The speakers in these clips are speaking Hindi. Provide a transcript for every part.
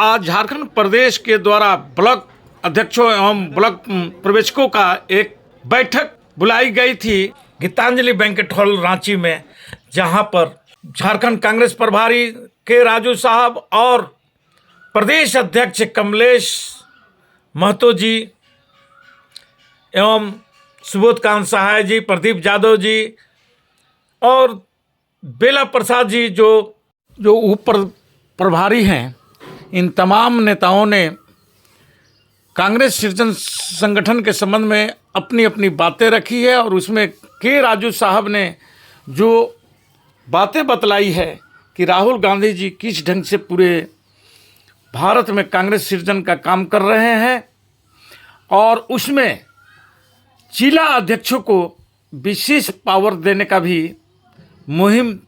आज झारखंड प्रदेश के द्वारा ब्लॉक अध्यक्षों एवं ब्लॉक प्रवेशकों का एक बैठक बुलाई गई थी गीतांजलि बैंकेट हॉल रांची में, जहां पर झारखंड कांग्रेस प्रभारी के राजू साहब और प्रदेश अध्यक्ष कमलेश महतो जी एवं सुबोध कांत सहाय जी, प्रदीप यादव जी और बेला प्रसाद जी जो ऊपर प्रभारी हैं, इन तमाम नेताओं ने कांग्रेस सृजन संगठन के संबंध में अपनी अपनी बातें रखी है। और उसमें के राजू साहब ने जो बातें बतलाई है कि राहुल गांधी जी किस ढंग से पूरे भारत में कांग्रेस सृजन का काम कर रहे हैं, और उसमें जिला अध्यक्षों को विशेष पावर देने का भी मुहिम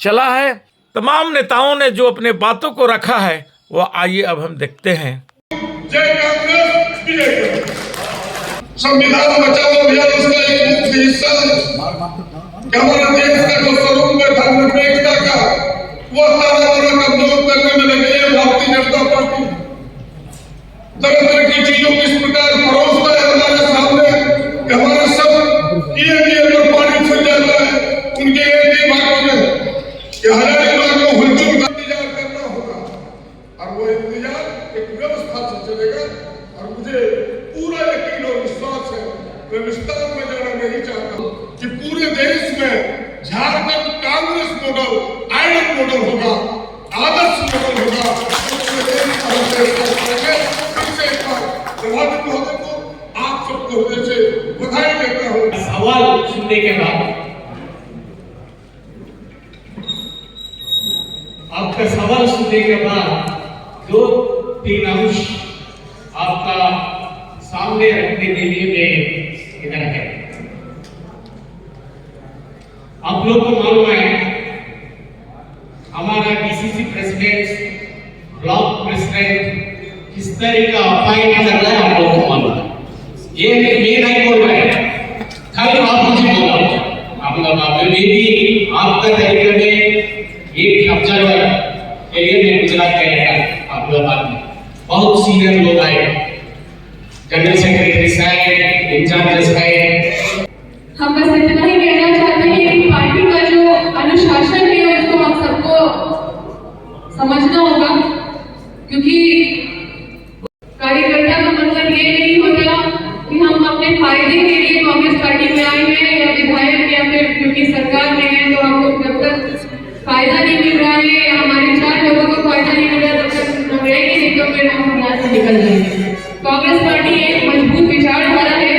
चला है। तमाम नेताओं ने जो अपने बातों को रखा है वो आइए अब हम देखते हैं। जय कांग्रेस, विजय कांग्रेस। संविधान बचाओ अभियान उसका एक मुख्य हिस्सा है। हमारे देश का जो स्वरूप है धर्मनिरपेक्षता का, वह तानातना कमजोर करने में लगी है भारतीय जनता पार्टी। तरह तरह की चीजों को इस प्रकार परोसता है हमारे सामने कि हमारे सब ये पर पानी छूट जाता है। उनके एक ही बात में कि हजारों लोगों को हुलचुल का इंतजार करना होगा, और वो इंतजार एक व्यवस्था से चलेगा। और मुझे पूरा यकीन और विश्वास है, मैं विस्तार में जाना नहीं चाहता कि पूरे देश में Jharkhand Congress model ideal model होगा, आदर्श मॉडल होगा। प्रभावित महोदय को आप सबको हृदय से बधाई देता हूँ। सवाल सुनने के बाद, आपका सवाल सुनने के बाद 2-3 अंश आपका सामने रखने के लिए मैं इधर है। आप लोग को मालूम है हमारा डीसीसी प्रेसिडेंट, ब्लॉक प्रेसिडेंट किस तरह का अपॉइंट कर रहा है, आप लोग को मालूम है। ये मैं नहीं बोल रहा है, खाली आप मुझे बोला। आप लोग भी आपका तरीके में एक ऑब्जर्वर एरिया में गुजरात गया था। आप लोग बहुत सीनियर लोग आए, जनरल सेक्रेटरी साहब, इंचार्ज साहब। हम बस इतना ही कहना चाहते हैं कि पार्टी का जो अनुशासन है उसको हम सबको समझना होगा, क्योंकि कार्यकर्ता का मतलब ये नहीं होता कि हम अपने फायदे के लिए कांग्रेस पार्टी में आए हैं या विधायक या फिर क्योंकि सरकार में है तो हमको जब तक फायदा नहीं मिल रहा है या हमारे 4 लोगों को फायदा नहीं मिल रहा तब तक हम रहेंगे नहीं, तो फिर हम यहाँ से निकल जाएंगे। कांग्रेस पार्टी एक मजबूत विचारधारा है,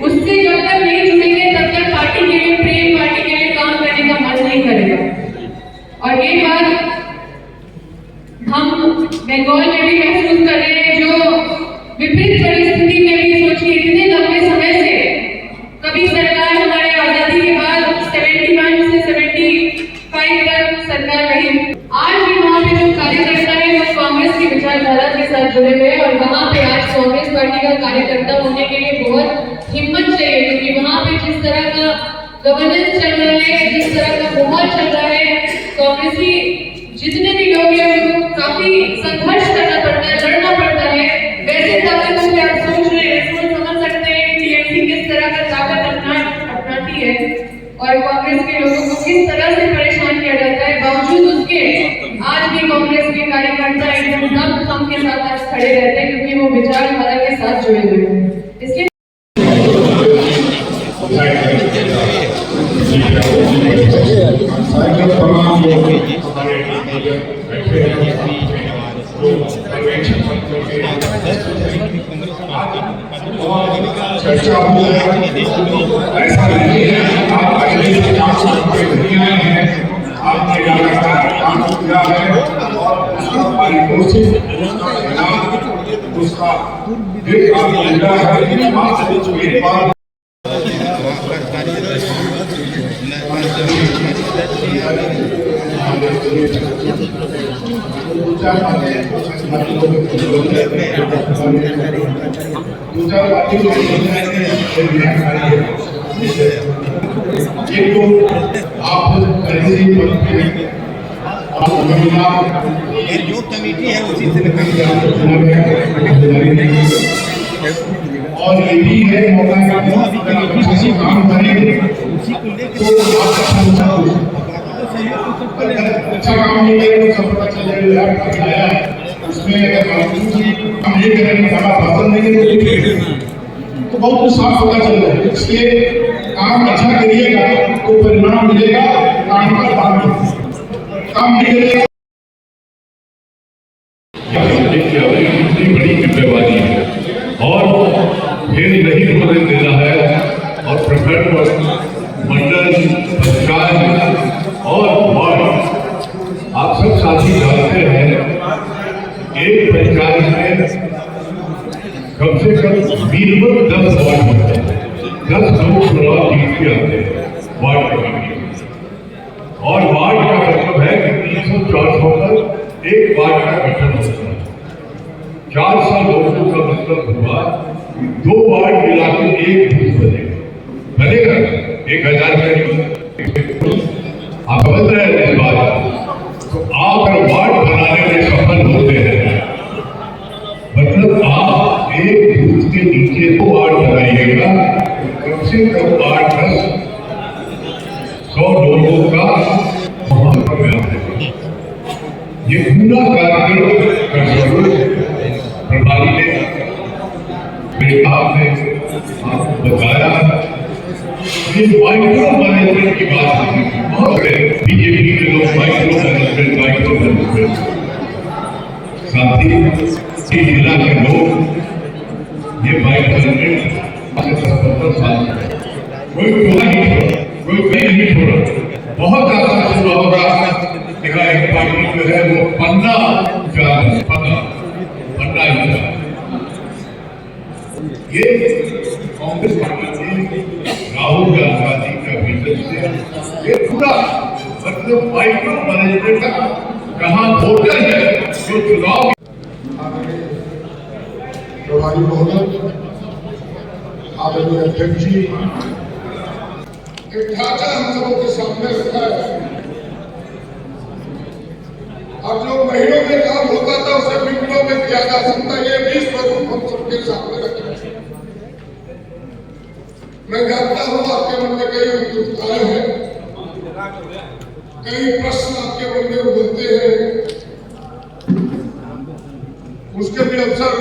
उससे जब तक नहीं जुड़ेंगे तब तक पार्टी के लिए प्रेम, पार्टी के लिए काम करने का मन नहीं करेगा। और ये बात हम बंगाल में भी महसूस कर रहे हैं, जो विपरीत परिस्थिति में भी सोचिए इतने लंबे समय से कभी सरकार हमारे आजादी के बाद 71 से 75 तक सरकार रही। आज भी वहाँ पे जो कार्यकर्ता है वो कांग्रेस की विचारधारा के साथ जुड़े हुए हैं, और वहाँ पे आज कांग्रेस पार्टी का कार्यकर्ता होने के लिए बहुत हिम्मत चाहिए, क्योंकि वहाँ पे जिस तरह का गवर्नेंस चल रहा है, जिस तरह का माहौल चल रहा है, कांग्रेसी जितने भी लोग हैं उनको काफी संघर्ष करना पड़ता है, लड़ना पड़ता है। वैसे ताकतों से आप सोच रहे हैं, समझ सकते हैं कि टीएमसी किस तरह का ताकत अपनाती है और कांग्रेस के लोगों को किस तरह से परेशान किया जाता है। बावजूद उसके आज भी कांग्रेस के कार्यकर्ता एकदम दम के साथ आज खड़े रहते हैं, क्योंकि वो विचारधारा के साथ जुड़े हुए हैं। इसलिए चर्चा हुई है, ऐसा नहीं है आप अगले 5 साल पे नहीं आए हैं, आपने लगातार काम किया है और उसका पारितोषिक, उसका एक आप मिला है। एक बार एक तो आप जो कमेटी है उसी से और ये भी है मौका किसी काम करेंगे अच्छा काम नहीं करेंगे सब पता चल जाएगा उसमें हम ये करेंगे हमारा भाषण देंगे तो बहुत कुछ साफ पता चल रहा है। इसलिए काम अच्छा करिएगा तो परिणाम मिलेगा, काम का काम नहीं करिएगा। इतनी बड़ी जिम्मेवारी है और फिर नहीं होने देना है और प्रखंड मंडल पंचायत और वार्ड आप सब साथी जानते हैं एक पंचायत में कम से कम मिनिमम 10 वार्ड होते हैं, 10 लोग चुनाव जीत के आते हैं वार्ड कमेटी और वार्ड का मतलब है कि 300-400 पर एक वार्ड का गठन होता है। 400 लोगों का मतलब हुआ 2 वार्ड मिला के एक बूथ बनेगा 1000 का। आप समझ रहे हैं इस बात तो आप अगर वार्ड बनाने में सफल होते हैं मतलब आप एक बूथ के नीचे 2 वार्ड बनाइएगा कम से कम 8-10-100 लोगों का ये पूरा कार्यक्रम प्रभारी ने मेरे आपने आपको बताया ये माइक्रो मैनेजमेंट की बात है। बहुत बीजेपी के लोग माइक्रो मैनेजमेंट साथ ही जिला के लोग ये माइक्रो मैनेजमेंट 70 साल कोई नहीं छोड़ा बहुत आसान हुआ होगा। एक पार्टी जो है वो पन्ना ये कांग्रेस पार्टी ने राहुल गांधी का विजन से ये पूरा मतलब माइक्रो मैनेजमेंट का कहाँ वोटर है जो चुनाव प्रभारी महोदय, आदरणीय अध्यक्ष जी, एक ढांचा हम सबों के सामने रखा है और जो महीनों में काम होता था उसे मिनटों में किया जा सकता है। ये भी स्वरूप हम सबके सामने रखा है। मैं जानता हूँ आपके मन में कई उत्सुकताएं हैं, कई प्रश्न आपके मन में उभरते हैं, उसके भी अवसर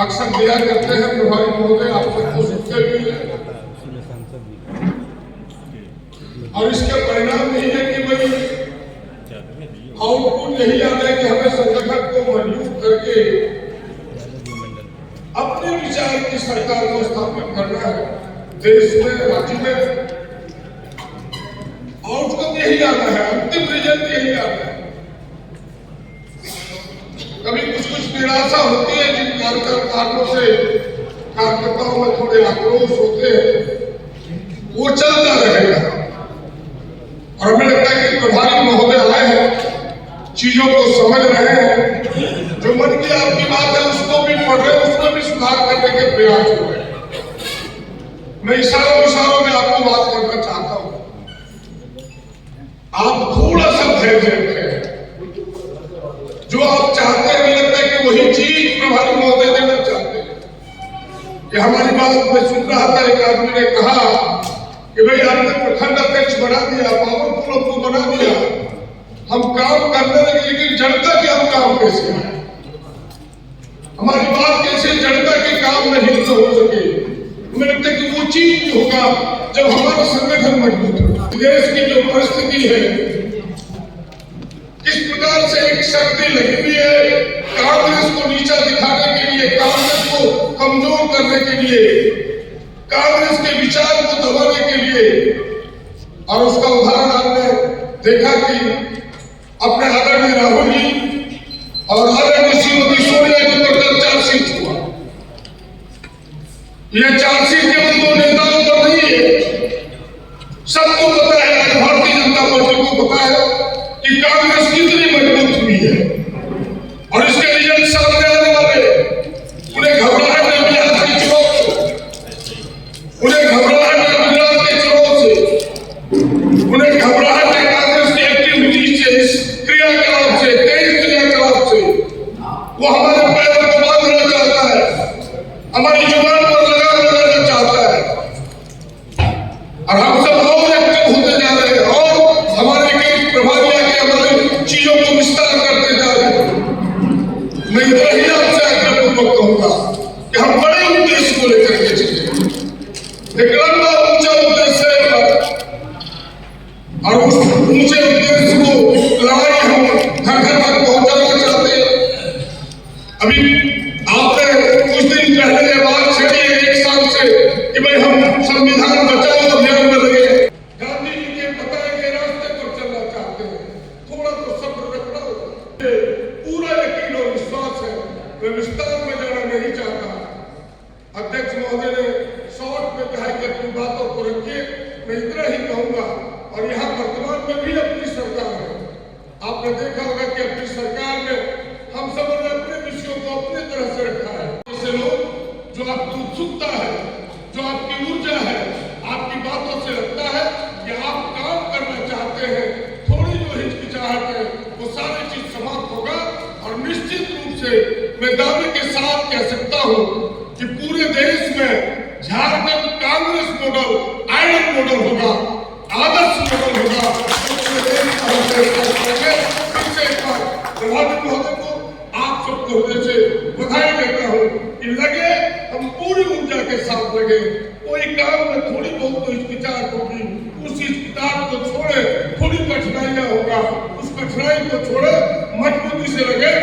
अक्सर दिया करते हैं प्रभारी महोदय, आप सबको सुनते भी हैं और इसके परिणाम नहीं है कि भाई आउटपुट यही आता है कि हमें संगठन को मजबूत करके अपने विचार की सरकार को स्थापित करना है देश में, राज्य में। आउटकम यही आता है, अंतिम रिजल्ट यही आता है। कभी कुछ निराशा होती है जिन कारणों से कार्यकर्ताओं में थोड़े आक्रोश होते हैं, वो चलता रहेगा और हमें लगता है कि प्रभारी महोदय आए हैं, चीजों को समझ रहे हैं, जो मन की आपकी बात है उसको भी पढ़ रहे हैं, उसमें भी सुधार करने के प्रयास हो रहे हैं। मैं इशारों में आपको बात करना चाहता हूं, आप थोड़ा सा धैर्य रखें। जो आप चाहते हैं, मुझे लगता है कि वही चीज प्रभारी महोदय देना चाहते हैं कि हमारी बात में सुन रहा था, एक आदमी ने कहा कि भाई आपने प्रखंड अध्यक्ष बना दिया, पावरफुल को बना दिया, हम काम करने लगे, लेकिन जनता के हम काम कैसे है? हमारी बात कैसे जनता के काम नहीं तो हो सके? मुझे लगता है कि वो चीज होगा जब हमारा संगठन मजबूत होगा। देश की जो परिस्थिति है, किस प्रकार से एक शक्ति लगी हुई है कांग्रेस को नीचा दिखाने के लिए, कांग्रेस को कमजोर करने के लिए, कांग्रेस के विचार को दबाने के लिए। और उसका उदाहरण आपने देखा कि अपने आदरणीय राहुल जी और आदरणीय श्रीमती सोनिया जी पर चार्जशीट हुआ। यह चार्जशीट केवल 2 नेताओं पर नहीं है, सबको पता है, भारतीय जनता पार्टी को पता है कि कांग्रेस कितनी मजबूत हुई है और इसके रिजल्ट सामने आने वाले। उन्हें घबराहट है बिहार के चुनाव से, उन्हें घबराहट है गुजरात के चुनाव से, उन्हें घबराहट है कांग्रेस की एक्टिविटी से, क्रिया ऊंचे उद्देश्य को लड़ाई हम घर घर तक पहुंचाना चाहते हैं। अभी आपने कुछ दिन पहले ये बात छेड़ी है 1 साल से कि भाई हम संविधान बचाओ अभियान में लगे। गांधी जी के बताए गए रास्ते पर चलना चाहते हैं, थोड़ा तो सब्र रखना होगा। पूरा यकीन और विश्वास है, मैं विस्तार में जाना नहीं चाहता। अध्यक्ष महोदय ने शॉर्ट में कहा कि अपनी बातों को रखिए, मैं इतना ही कहूंगा। और यहाँ वर्तमान में भी अपनी सरकार है, आपने देखा होगा कि अपनी सरकार में हम सब ने अपने विषयों को अपनी तरह से रखा है। ऐसे लोग जो आपकी उत्सुकता है, जो आपकी ऊर्जा है, आपकी बातों से लगता है कि आप काम करना चाहते हैं, थोड़ी जो हिचकिचाहट है वो सारी चीज समाप्त होगा। और निश्चित रूप से मैं दावे के साथ कह सकता हूँ कि पूरे देश में Jharkhand Congress model ideal model होगा, आदर्श मॉडल होगा। पूरे देश का हम फैसला करेंगे। फिर से एक बार प्रधानमंत्री महोदय को आप सबको हृदय से बधाई देता हूँ कि लगे, हम पूरी ऊर्जा के साथ लगे। कोई काम में थोड़ी बहुत तो हिचकिचाहट होगी, उस हिचकिचाहट को छोड़े, थोड़ी कठिनाइयां होगा, उस कठिनाई को छोड़े, मजबूती से लगे।